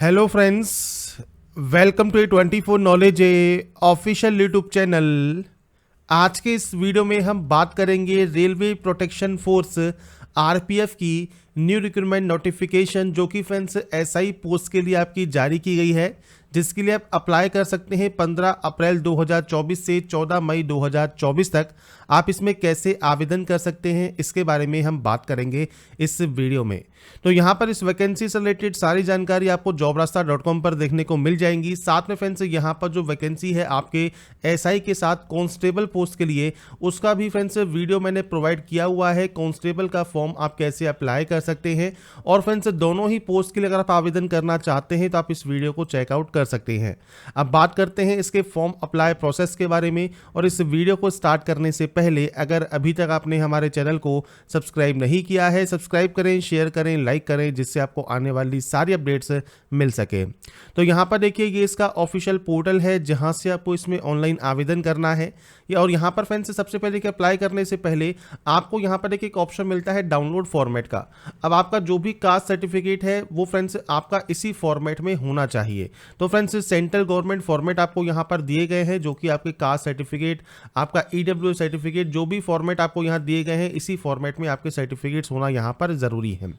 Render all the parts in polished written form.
Hello friends, welcome to 24 knowledge official YouTube channel. आज के इस वीडियो में हम बात करेंगे रेलवे प्रोटेक्शन फोर्स आरपीएफ की न्यू रिक्रूटमेंट नोटिफिकेशन, जो कि फ्रेंड्स एसआई पोस्ट के लिए आपकी जारी की गई है, जिसके लिए आप अप्लाई कर सकते हैं 15 अप्रैल 2024 से 14 मई 2024 तक। आप इसमें कैसे आवेदन कर सकते हैं इसके बारे में हम बात करेंगे इस वीडियो में। तो यहाँ पर इस वैकेंसी से रिलेटेड सारी जानकारी आपको jobrasta.com पर देखने को मिल जाएंगी। साथ में फ्रेंड्स यहाँ पर जो वैकेंसी है आपके एसआई के साथ कांस्टेबल पोस्ट के लिए, उसका भी फ्रेंड्स वीडियो मैंने प्रोवाइड किया हुआ है। कांस्टेबल का फॉर्म आप कैसे अप्लाई कर सकते हैं, और फ्रेंड्स दोनों ही पोस्ट के लिए अगर आप आवेदन करना चाहते हैं तो आप इस वीडियो को चेकआउट कर सकते हैं। अब बात करते हैं इसके फॉर्म अप्लाई प्रोसेस के बारे में। और इस वीडियो को स्टार्ट करने से पहले अगर अभी तक आपने हमारे चैनल को सब्सक्राइब नहीं किया है, सब्सक्राइब करें, शेयर करें, लाइक करें, जिससे आपको आने वाली सारी अपडेट्स मिल सके। तो यहाँ पर देखिए, ये इसका ऑफिशियल पोर्टल है जहाँ से आपको इसमें ऑनलाइन आवेदन करना है। और यहाँ पर फ्रेंड्स सबसे पहले कि अप्लाई करने से पहले आपको यहाँ पर देखिए एक ऑप्शन मिलता है डाउनलोड फॉर्मेट का। अब आपका जो भी कास्ट सर्टिफिकेट है वो फ्रेंड्स आपका इसी फॉर्मेट में होना चाहिए। तो फ्रेंड्स सेंट्रल गवर्नमेंट फॉर्मेट आपको यहाँ पर दिए गए हैं, जो कि आपके कास्ट सर्टिफिकेट, आपका ईडब्ल्यू सर्टिफिकेट, जो भी फॉर्मेट आपको यहाँ दिए गए हैं इसी फॉर्मेट में आपके सर्टिफिकेट्स होना यहाँ पर ज़रूरी है।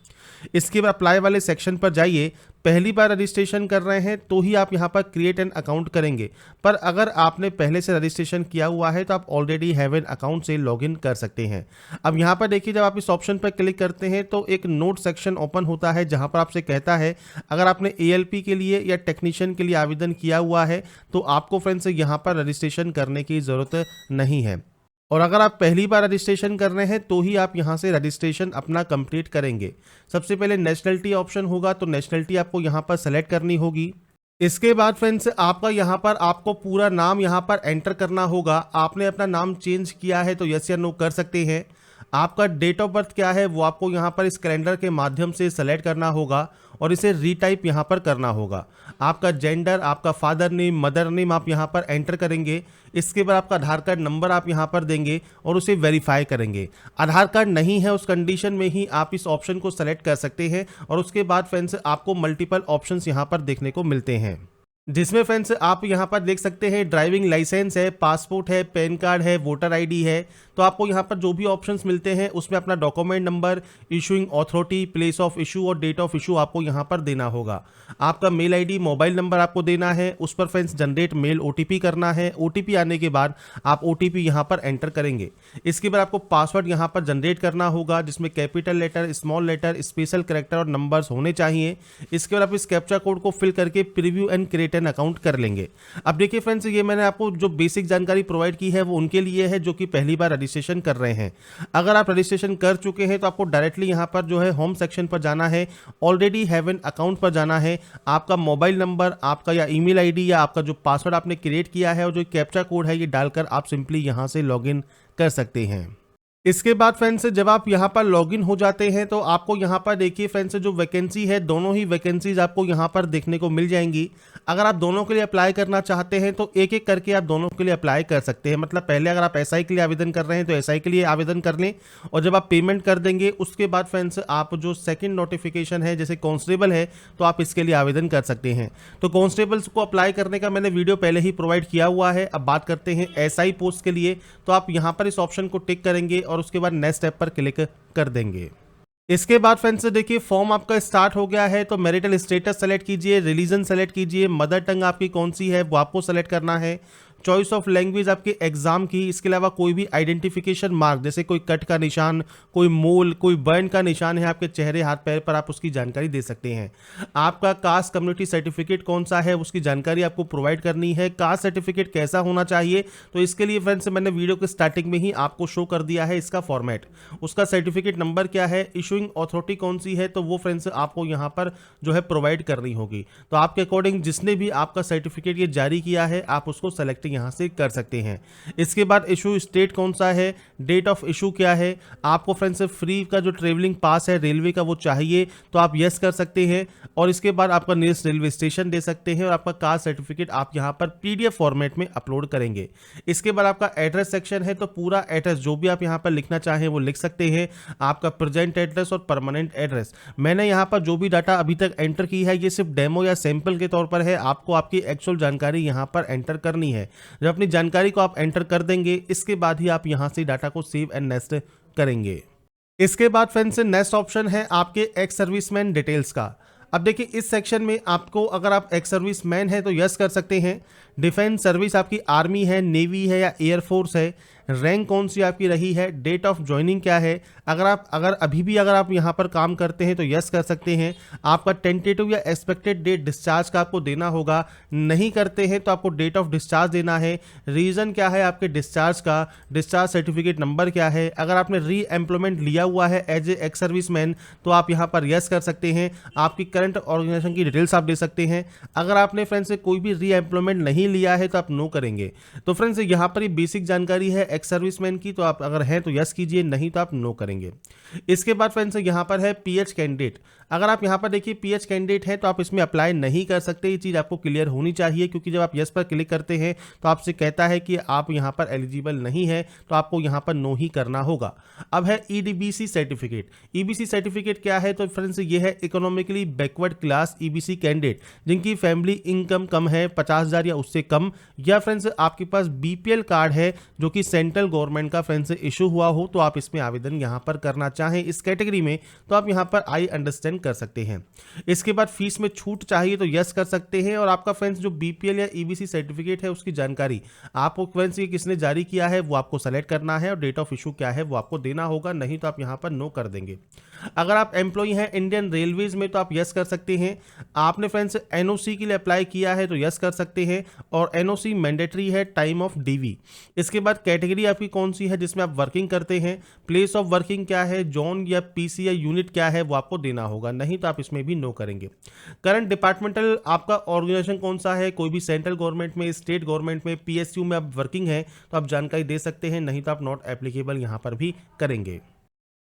इसके बाद अप्लाई वाले सेक्शन पर जाइए। पहली बार रजिस्ट्रेशन कर रहे हैं तो ही आप यहाँ पर क्रिएट एन अकाउंट करेंगे, पर अगर आपने पहले से रजिस्ट्रेशन किया हुआ है तो आप ऑलरेडी हैव एन अकाउंट से लॉगिन कर सकते हैं। अब यहाँ पर देखिए, जब आप इस ऑप्शन पर क्लिक करते हैं तो एक नोट सेक्शन ओपन होता है, जहाँ पर आपसे कहता है अगर आपने एएलपी के लिए या टेक्नीशियन के लिए आवेदन किया हुआ है तो आपको फ्रेंड्स यहाँ पर रजिस्ट्रेशन करने की ज़रूरत नहीं है। और अगर आप पहली बार रजिस्ट्रेशन कर रहे हैं तो ही आप यहां से रजिस्ट्रेशन अपना कंप्लीट करेंगे। सबसे पहले नेशनलिटी ऑप्शन होगा, तो नेशनलिटी आपको यहां पर सेलेक्ट करनी होगी। इसके बाद फ्रेंड्स आपका यहां पर आपको पूरा नाम यहां पर एंटर करना होगा। आपने अपना नाम चेंज किया है तो यस या नो कर सकते हैं। आपका डेट ऑफ बर्थ क्या है वो आपको यहाँ पर इस कैलेंडर के माध्यम से सेलेक्ट करना होगा और इसे रीटाइप यहाँ पर करना होगा। आपका जेंडर, आपका फादर नेम, मदर नेम आप यहाँ पर एंटर करेंगे। इसके बाद आपका आधार कार्ड नंबर आप यहाँ पर देंगे और उसे वेरीफाई करेंगे। आधार कार्ड नहीं है उस कंडीशन में ही आप इस ऑप्शन को सेलेक्ट कर सकते हैं। और उसके बाद फ्रेंड्स आपको मल्टीपल ऑप्शंस यहाँ पर देखने को मिलते हैं, जिसमें फ्रेंड्स आप यहाँ पर देख सकते हैं ड्राइविंग लाइसेंस है, पासपोर्ट है, पैन कार्ड है, वोटर आईडी है। तो आपको यहाँ पर जो भी ऑप्शंस मिलते हैं उसमें अपना document number, issuing authority, place of issue और डेट ऑफ इशू आपको यहाँ पर देना होगा। आपका मेल आईडी, मोबाइल नंबर आपको देना है। उस पर फ्रेंड्स जनरेट मेल ओटीपी करना है। ओटीपी आने के बाद आप ओटीपी यहाँ पर एंटर करेंगे। इसके बाद आपको पासवर्ड यहाँ पर जनरेट करना होगा, जिसमें capital letter, small letter, special character और नंबर्स होने चाहिए। इसके बाद आप इस कैप्चा कोड को फिल करके preview and create an account कर लेंगे। अब देखिए फ्रेंड्स, ये मैंने आपको जो बेसिक जानकारी प्रोवाइड की है वो उनके लिए है जो कि पहली बार रजिस्ट्रेशन कर रहे हैं। अगर आप रजिस्ट्रेशन कर चुके हैं तो आपको डायरेक्टली यहाँ पर जो है होम सेक्शन पर जाना है, ऑलरेडी हैव एन अकाउंट पर जाना है। आपका मोबाइल नंबर, आपका या ईमेल आईडी या आपका जो पासवर्ड आपने क्रिएट किया है और जो कैप्चा कोड है ये डालकर आप सिंपली यहाँ से लॉगिन कर सकते हैं। इसके बाद फ्रेंड्स जब आप यहाँ पर लॉगिन हो जाते हैं तो आपको यहाँ पर देखिए फ्रेंड्स जो वैकेंसी है, दोनों ही वैकेंसीज आपको यहाँ पर देखने को मिल जाएंगी। अगर आप दोनों के लिए अप्लाई करना चाहते हैं तो एक एक करके आप दोनों के लिए अप्लाई कर सकते हैं। मतलब पहले अगर आप एसआई के लिए आवेदन कर रहे हैं तो एसआई के लिए आवेदन कर लें, और जब आप पेमेंट कर देंगे उसके बाद फ्रेंड्स आप जो सेकेंड नोटिफिकेशन है जैसे कांस्टेबल है तो आप इसके लिए आवेदन कर सकते हैं। तो कांस्टेबल्स को अप्लाई करने का मैंने वीडियो पहले ही प्रोवाइड किया हुआ है। अब बात करते हैं एसआई पोस्ट के लिए, तो आप यहाँ पर इस ऑप्शन को टिक करेंगे और उसके बाद नेक्स्ट स्टेप पर क्लिक कर देंगे। इसके बाद फ्रेंड्स देखिए फॉर्म आपका स्टार्ट हो गया है। तो मैरिटल स्टेटस सेलेक्ट कीजिए, रिलीजन सेलेक्ट कीजिए, मदर टंग आपकी कौन सी है वो आपको सेलेक्ट करना है, चॉइस ऑफ लैंग्वेज आपके एग्जाम की। इसके अलावा कोई भी आइडेंटिफिकेशन मार्क जैसे कोई कट का निशान, कोई मोल, कोई बर्न का निशान है आपके चेहरे, हाथ, पैर पर, आप उसकी जानकारी दे सकते हैं। आपका कास्ट कम्युनिटी सर्टिफिकेट कौन सा है उसकी जानकारी आपको प्रोवाइड करनी है। कास्ट सर्टिफिकेट कैसा होना चाहिए तो इसके लिए फ्रेंड्स मैंने वीडियो के स्टार्टिंग में ही आपको शो कर दिया है इसका फॉर्मेट। उसका सर्टिफिकेट नंबर क्या है, इशूइंग अथॉरिटी कौन सी है, तो वो फ्रेंड्स आपको यहाँ पर जो है प्रोवाइड करनी होगी। तो आपके अकॉर्डिंग जिसने भी आपका सर्टिफिकेट ये जारी किया है आप उसको सेलेक्ट यहाँ से कर सकते हैं। इसके बाद इशू स्टेट कौन सा है, डेट ऑफ इशू क्या है, आपको फ्रेंड्स फ्री का जो ट्रेवलिंग पास है रेलवे का वो चाहिए तो आप यस कर सकते हैं। और इसके बाद आपका नियरेस्ट रेलवे स्टेशन दे सकते हैं और आपका कास्ट सर्टिफिकेट आप यहाँ पर पीडीएफ फॉर्मेट में अपलोड करेंगे। इसके बाद आपका एड्रेस सेक्शन है, तो पूरा एड्रेस जो भी आप यहाँ पर लिखना चाहें वो लिख सकते हैं, आपका प्रेजेंट एड्रेस और परमानेंट एड्रेस। मैंने यहाँ पर जो भी डाटा अभी तक एंटर की है ये सिर्फ डेमो या सैंपल के तौर पर है, आपको आपकी एक्चुअल जानकारी यहाँ पर एंटर करनी है। जब अपनी जानकारी को आप एंटर कर देंगे इसके बाद ही आप यहाँ से डाटा को सेव एंड नेक्स्ट करेंगे। इसके बाद फ्रेंड्स नेक्स्ट ऑप्शन है आपके एक्स सर्विसमैन डिटेल्स का। अब देखिए इस सेक्शन में आपको अगर आप एक्स सर्विसमैन है तो यस कर सकते हैं, डिफेंस सर्विस आपकी आर्मी है, नेवी है या एयरफोर्स है, रैंक कौन सी आपकी रही है, डेट ऑफ ज्वाइनिंग क्या है, अगर अभी भी अगर आप यहाँ पर काम करते हैं तो यस कर सकते हैं, आपका टेंटेटिव या एक्सपेक्टेड डेट डिस्चार्ज का आपको देना होगा, नहीं करते हैं तो आपको डेट ऑफ डिस्चार्ज देना है, रीज़न क्या है आपके डिस्चार्ज का, डिस्चार्ज सर्टिफिकेट नंबर क्या है, अगर आपने री एम्प्लॉयमेंट लिया हुआ है एज ए एक्स सर्विसमैन तो आप यहाँ पर यस कर सकते हैं, आपकी करंट ऑर्गेनाइजेशन की डिटेल्स आप दे सकते हैं, अगर आपने फ्रेंड्स कोई भी री एम्प्लॉयमेंट नहीं लिया है तो आप नो करेंगे। तो फ्रेंड्स यहाँ पर ये बेसिक जानकारी है एक्स सर्विसमैन की, तो आप अगर हैं तो यस कीजिए, नहीं तो आप नो करेंगे। इसके बाद फ्रेंड्स यहाँ पर है पीएच कैंडिडेट। अगर आप यहाँ पर देखिए पीएच कैंडिडेट है तो आप इसमें अप्लाई नहीं कर सकते, ये चीज़ आपको क्लियर होनी चाहिए, क्योंकि जब आप यस पर क्लिक करते हैं तो आपसे कहता है कि आप यहाँ पर एलिजिबल नहीं है, तो आपको यहाँ पर नो ही करना होगा। अब है ईडीबीसी सर्टिफिकेट। ईबीसी सर्टिफिकेट क्या है, तो फ्रेंड्स ये है economically backward class EBC candidate जिनकी फैमिली इनकम कम है 50,000 या उससे कम, या फ्रेंड्स आपके पास बीपीएल कार्ड है जो कि सेंट्रल गवर्नमेंट का फ्रेंड्स इशू हुआ हो तो आप इसमें आवेदन यहाँ पर करना चाहें इस कैटेगरी में, तो आप यहाँ पर आई अंडरस्टैंड कर सकते हैं। इसके बाद फीस में छूट चाहिए तो यस कर सकते हैं, और आपका फ्रेंड्स जो बीपीएल या ईबीसी सर्टिफिकेट है उसकी जानकारी आपको फ्रेंड्स ये किसने जारी किया है वो आपको सेलेक्ट करना है, और डेट ऑफ इशू क्या है वो आपको देना होगा, नहीं तो आप यहाँ पर नो कर देंगे। अगर आप एम्प्लॉय हैं इंडियन रेलवेज में तो आप यस कर सकते हैं, आपने फ्रेंड्स एनओसी के लिए अप्लाई किया है तो यस कर सकते हैं, और एनओसी मैंडेटरी है टाइम ऑफ डीवी। इसके बाद कैटेगरी आपकी कौन सी है जिसमें आप वर्किंग करते हैं, प्लेस ऑफ वर्किंग क्या है, जोन या पीसी या यूनिट क्या है वो आपको देना होगा, नहीं तो आप इसमें भी नो करेंगे। करंट डिपार्टमेंटल आपका ऑर्गेनाइजेशन कौन सा है, कोई भी सेंट्रल गवर्नमेंट में, स्टेट गवर्नमेंट में, पीएसयू में आप वर्किंग है तो आप जानकारी दे सकते हैं, नहीं तो आप नॉट एप्लीकेबल यहाँ पर भी करेंगे।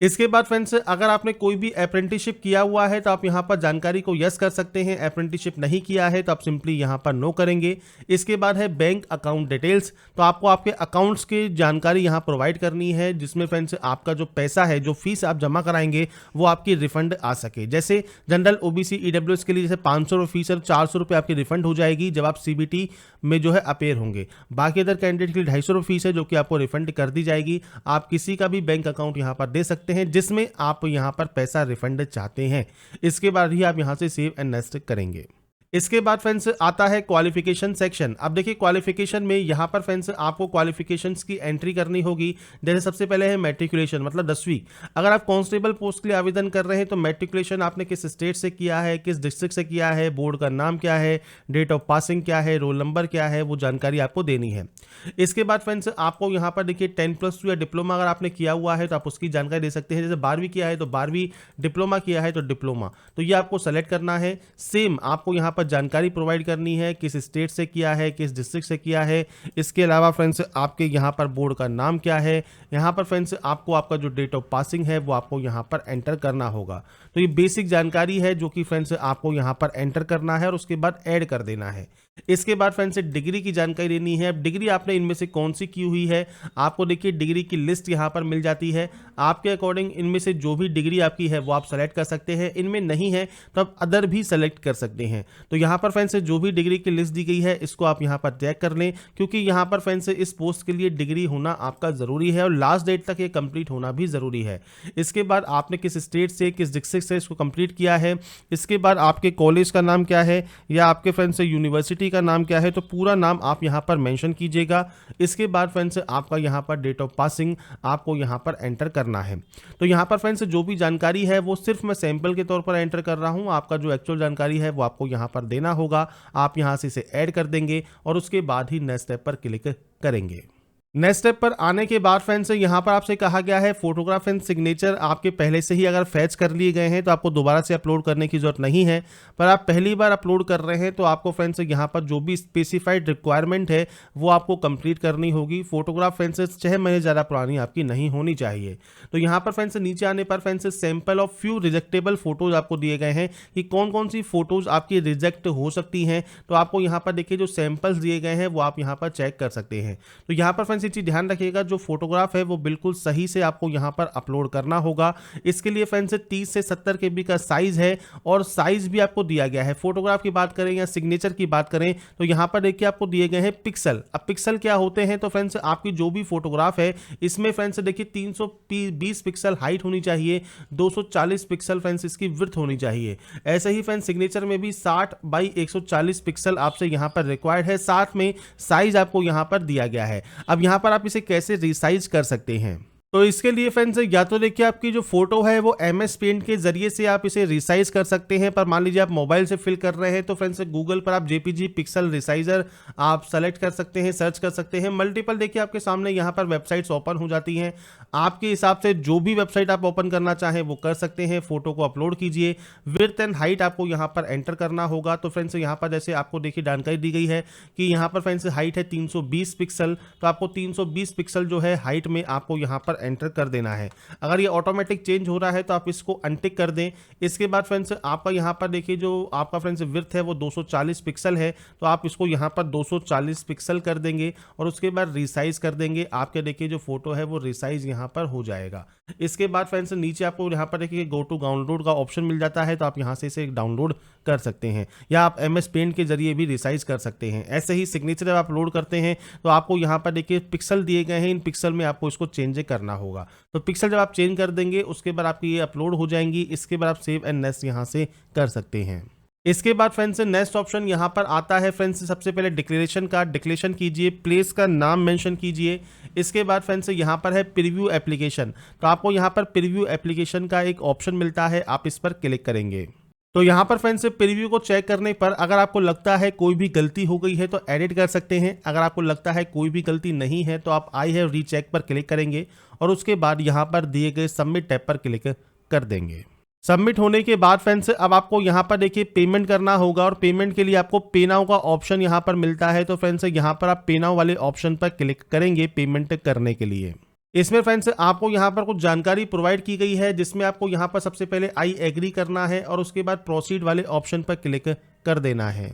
इसके बाद फ्रेंड्स अगर आपने कोई भी अप्रेंटिसशिप किया हुआ है तो आप यहाँ पर जानकारी को यस कर सकते हैं, अप्रेंटिसशिप नहीं किया है तो आप सिंपली यहाँ पर नो करेंगे। इसके बाद है बैंक अकाउंट डिटेल्स, तो आपको आपके अकाउंट्स की जानकारी यहाँ प्रोवाइड करनी है जिसमें फ्रेंड्स आपका जो पैसा है, जो फीस आप जमा कराएंगे वो आपकी रिफंड आ सके। जैसे जनरल ओबीसी ईडब्ल्यूएस के लिए जैसे 500 रुपये फीस और 400 रुपये आपकी रिफंड हो जाएगी जब आप सीबीटी में जो है अपेयर होंगे। बाकी अदर कैंडिडेट के लिए 250 रुपये फीस है जो कि आपको रिफंड कर दी जाएगी। आप किसी का भी बैंक अकाउंट यहाँ पर दे सकते हैं जिसमें आप यहां पर पैसा रिफंड चाहते हैं। इसके बाद ही आप यहां से सेव एंड नेक्स्ट करेंगे। इसके बाद फ्रेंड्स आता है क्वालिफिकेशन सेक्शन। अब देखिए क्वालिफिकेशन में यहाँ पर फ्रेंड्स आपको क्वालिफिकेशंस की एंट्री करनी होगी। जैसे सबसे पहले है मैट्रिकुलेशन, मतलब 10वीं। अगर आप कांस्टेबल पोस्ट के लिए आवेदन कर रहे हैं तो मैट्रिकुलेशन आपने किस स्टेट से किया है, किस डिस्ट्रिक्ट से किया है, बोर्ड का नाम क्या है, डेट ऑफ पासिंग क्या है, रोल नंबर क्या है, वो जानकारी आपको देनी है। इसके बाद फ्रेंड्स आपको यहाँ पर देखिए 10+2 या डिप्लोमा अगर आपने किया हुआ है तो आप उसकी जानकारी दे सकते हैं। जैसे 12वीं किया है तो 12वीं, डिप्लोमा किया है तो डिप्लोमा, तो ये आपको सेलेक्ट करना है। सेम आपको यहाँ पर जानकारी प्रोवाइड करनी है, किस स्टेट से किया है, किस डिस्ट्रिक्ट से किया है। इसके अलावा फ्रेंड्स आपके यहाँ पर बोर्ड का नाम क्या है, यहाँ पर फ्रेंड्स आपको आपका जो डेट ऑफ पासिंग है वो आपको यहाँ पर एंटर करना होगा। तो ये बेसिक जानकारी है जो कि फ्रेंड्स आपको यहाँ पर एंटर करना है और उसके बाद ऐड कर देना है। इसके बाद फ्रेंड्स डिग्री की जानकारी देनी है। अब डिग्री आपने इनमें से कौन सी की हुई है, आपको देखिए डिग्री की लिस्ट यहाँ पर मिल जाती है। आपके अकॉर्डिंग इनमें से जो भी डिग्री आपकी है वो आप सेलेक्ट कर सकते हैं। इनमें नहीं है तो आप अदर भी सेलेक्ट कर सकते हैं। तो यहाँ पर फ्रेंड्स जो भी डिग्री की लिस्ट दी गई है इसको आप यहाँ पर चेक कर लें, क्योंकि यहाँ पर फ्रेंड्स इस पोस्ट के लिए डिग्री होना आपका ज़रूरी है और लास्ट डेट तक ये कंप्लीट होना भी ज़रूरी है। इसके बाद आपने किस स्टेट से, किस डिस्ट्रिक्ट से इसको कंप्लीट किया है। इसके बाद आपके कॉलेज का नाम क्या है या आपके फ्रेंड्स यूनिवर्सिटी का नाम क्या है, तो पूरा नाम आप यहां पर मेंशन कीजिएगा। इसके बाद फ्रेंड्स आपका यहां पर डेट ऑफ पासिंग आपको यहां पर एंटर करना है। तो यहां पर फ्रेंड्स जो भी जानकारी है वो सिर्फ मैं सैंपल के तौर पर एंटर कर रहा हूं, आपका जो एक्चुअल जानकारी है वो आपको यहां पर देना होगा। आप यहां से इसे ऐड कर देंगे और उसके बाद ही नेक्स्ट स्टेप पर क्लिक करेंगे। नेक्स्ट स्टेप पर आने के बाद फ्रेंड्स यहाँ पर आपसे कहा गया है फोटोग्राफ एंड सिग्नेचर आपके पहले से ही अगर फैच कर लिए गए हैं तो आपको दोबारा से अपलोड करने की जरूरत नहीं है, पर आप पहली बार अपलोड कर रहे हैं तो आपको फ्रेंड्स यहाँ पर जो भी स्पेसिफाइड रिक्वायरमेंट है वो आपको कंप्लीट करनी होगी। फोटोग्राफ फ्रेंड्स 6 महीने ज़्यादा पुरानी आपकी नहीं होनी चाहिए। तो यहाँ पर फ्रेंड्स नीचे आने पर friends sample of few rejectable photos आपको दिए गए हैं कि कौन कौन सी फोटोज आपकी रिजेक्ट हो सकती हैं। तो आपको यहाँ पर देखिए जो सैंपल्स दिए गए हैं वो आप यहाँ पर चेक कर सकते हैं। तो यहाँ पर फ्रेंड्स ये चीज़ ध्यान रखिएगा, जो फोटोग्राफ है वो बिल्कुल सही से आपको यहां पर अपलोड करना होगा। इसके लिए फ्रेंड्स 30 से 70 KB का साइज है और साइज भी आपको दिया गया है। फोटोग्राफ की बात करें या सिग्नेचर की बात करें तो यहां पर देखिए आपको दिए गए हैं पिक्सल। अब पिक्सल क्या होते हैं, तो फ्रेंड्स आपकी जो भी फोटोग्राफ है इसमें फ्रेंड्स देखिए 320 पिक्सल हाइट होनी चाहिए, 240 पिक्सल फ्रेंड्स इसकी विड्थ होनी चाहिए। ऐसे ही फ्रेंड्स सिग्नेचर में भी 60 बाई 140 पिक्सल आपसे यहां पर रिक्वायर्ड है। साथ में साइज आपको यहां पर दिया गया है। अब यहां पर आप इसे कैसे रिसाइज कर सकते हैं, तो इसके लिए फ्रेंड्स या तो देखिए आपकी जो फोटो है वो MS पेंट के जरिए से आप इसे रिसाइज कर सकते हैं, पर मान लीजिए आप मोबाइल से फिल कर रहे हैं तो फ्रेंड्स गूगल पर आप JPG पिक्सल रिसाइजर आप सेलेक्ट कर सकते हैं, सर्च कर सकते हैं। मल्टीपल देखिए आपके सामने यहाँ पर वेबसाइट्स ओपन हो जाती हैं। आपके हिसाब से जो भी वेबसाइट आप ओपन करना चाहें वो कर सकते हैं। फोटो को अपलोड कीजिए, विड्थ एंड हाइट आपको यहाँ पर एंटर करना होगा। तो फ्रेंड्स यहाँ पर जैसे आपको देखिए जानकारी दी गई है कि यहाँ पर फ्रेंड्स हाइट है 320 पिक्सल, तो आपको 320 पिक्सल जो है हाइट में आपको यहाँ पर एंटर कर देना है। अगर ये ऑटोमेटिक चेंज हो रहा है तो आप इसको अनटिक कर दें। इसके बाद फ्रेंड्स आपका यहाँ पर देखिए जो आपका फ्रेंड्स विड्थ है वो 240 पिक्सल है, तो आप इसको यहाँ पर 240 पिक्सल कर देंगे और उसके बाद रिसाइज कर देंगे। आपके देखिए जो फोटो है वो रिसाइज यहाँ पर हो जाएगा। इसके बाद फ्रेंड्स नीचे आपको यहाँ पर देखिए गो टू डाउनलोड का ऑप्शन मिल जाता है, तो आप यहाँ से इसे डाउनलोड कर सकते हैं या आप MS पेंट के जरिए भी रिसाइज कर सकते हैं। ऐसे ही सिग्नेचर जब आप अपलोड करते हैं तो आपको यहाँ पर देखिए पिक्सल दिए गए हैं, इन पिक्सल में आपको इसको चेंज करना होगा। तो पिक्सल जब आप चेंज कर देंगे उसके बाद आपकी ये अपलोड हो जाएंगी। इसके बाद आप सेव एंड नेक्स्ट यहाँ से कर सकते हैं। इसके बाद फ्रेंड्स नेक्स्ट ऑप्शन यहाँ पर आता है फ्रेंड्स सबसे पहले डिक्लेरेशन का। डिक्लेरेशन कीजिए, प्लेस का नाम मेंशन कीजिए। इसके बाद फ्रेंड्स यहाँ पर है प्रीव्यू एप्लीकेशन, तो आपको यहाँ पर प्रीव्यू एप्लीकेशन का एक ऑप्शन मिलता है, आप इस पर क्लिक करेंगे। तो यहाँ पर फ्रेंड्स प्रीव्यू को चेक करने पर अगर आपको लगता है कोई भी गलती हो गई है तो एडिट कर सकते हैं। अगर आपको लगता है कोई भी गलती नहीं है तो आप आई हैव रीचेक पर क्लिक करेंगे और उसके बाद यहाँ पर दिए गए सबमिट टैब पर क्लिक कर देंगे। सबमिट होने के बाद फ्रेंड्स अब आपको यहाँ पर देखिए पेमेंट करना होगा और पेमेंट के लिए आपको पे नाउ का ऑप्शन यहाँ पर मिलता है। तो फ्रेंड्स यहाँ पर आप पे नाउ वाले ऑप्शन पर क्लिक करेंगे पेमेंट करने के लिए। इसमें फ्रेंड्स आपको यहाँ पर कुछ जानकारी प्रोवाइड की गई है, जिसमें आपको यहाँ पर सबसे पहले आई एग्री करना है और उसके बाद प्रोसीड वाले ऑप्शन पर क्लिक कर देना है।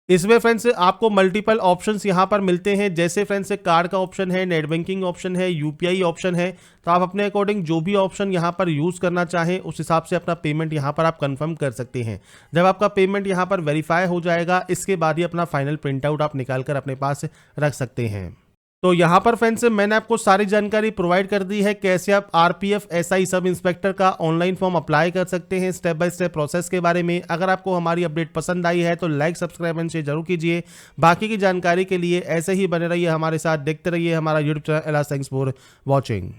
इसमें फ्रेंड्स आपको मल्टीपल ऑप्शंस यहाँ पर मिलते हैं, जैसे फ्रेंड्स कार्ड का ऑप्शन है, नेट बैंकिंग ऑप्शन है, UPI ऑप्शन है। तो आप अपने अकॉर्डिंग जो भी ऑप्शन यहाँ पर यूज़ करना चाहें उस हिसाब से अपना पेमेंट यहाँ पर आप कंफर्म कर सकते हैं। जब आपका पेमेंट यहाँ पर वेरीफाई हो जाएगा इसके बाद ही अपना फाइनल प्रिंट आउट आप निकाल कर अपने पास रख सकते हैं। तो यहाँ पर फ्रेंड्स मैंने आपको सारी जानकारी प्रोवाइड कर दी है कैसे आप RPF SI सब इंस्पेक्टर का ऑनलाइन फॉर्म अप्लाई कर सकते हैं, स्टेप बाय स्टेप प्रोसेस के बारे में। अगर आपको हमारी अपडेट पसंद आई है तो लाइक, सब्सक्राइब एंड शेयर जरूर कीजिए। बाकी की जानकारी के लिए ऐसे ही बने रहिए हमारे साथ, देखते रहिए हमारा YouTube channel. Thanks for watching.